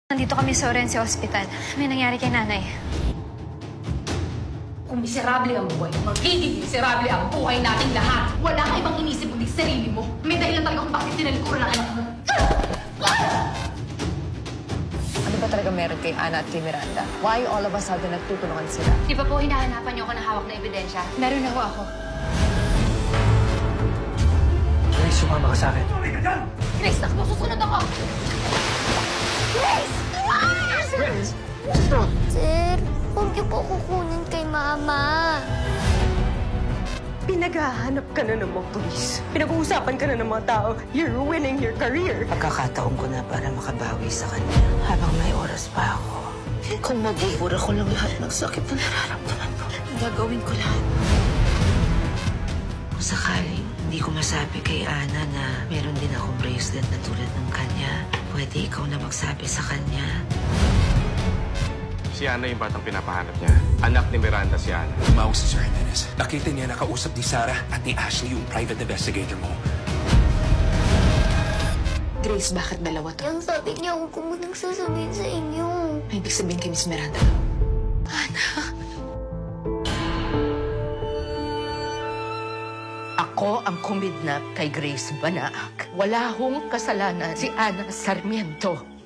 Nandito kami sa Orense Hospital. May nangyari kay nanay. Kung miserable ang buhay, magiging miserable ang buhay nating lahat. Wala ka ibang inisip kundi sarili mo. May dahilan talaga kung bakit tinalikuran ang anak mo. Ano ba talaga meron kay Ana at kay Miranda? Why all of a sudden nagtutulungan sila? Di ba po hinahanapan niyo ako ng hawak na ebidensya? Meron ako. Grace, sumama ka sa akin. Grace, naku, susunod ako! Grace! Grace! Sir, huwag niyo po kukunin kay Mama. Pinaghahanap ka na ng mga pulis. Pinag-uusapan ka na ng mga tao. You're ruining your career. Pagkakataon ko na para makabawi sa kanya habang may oras pa ako. Kung mabubura ko lang lahat ng sakit na nararamdaman mo, gagawin ko lahat. Kung sakaling hindi ko masabi kay Ana na meron din akong bracelet na tulad ng kanya, pwede ikaw na magsabi sa kanya. Si Ana yung batang pinapahanap niya. Anak ni Miranda si Ana. Tumawag si Sir Jimenez. Nakita niya nakausap ni Sarah at ni Ashley yung private investigator mo. Grace, bakit dalawa to? Yung sabi niya, huwag ko munang sasabihin sa inyo. May ibig sabihin kay Miss Miranda. Ako ang kumidnap kay Grace Banaak. Wala hong kasalanan si Ana Sarmiento.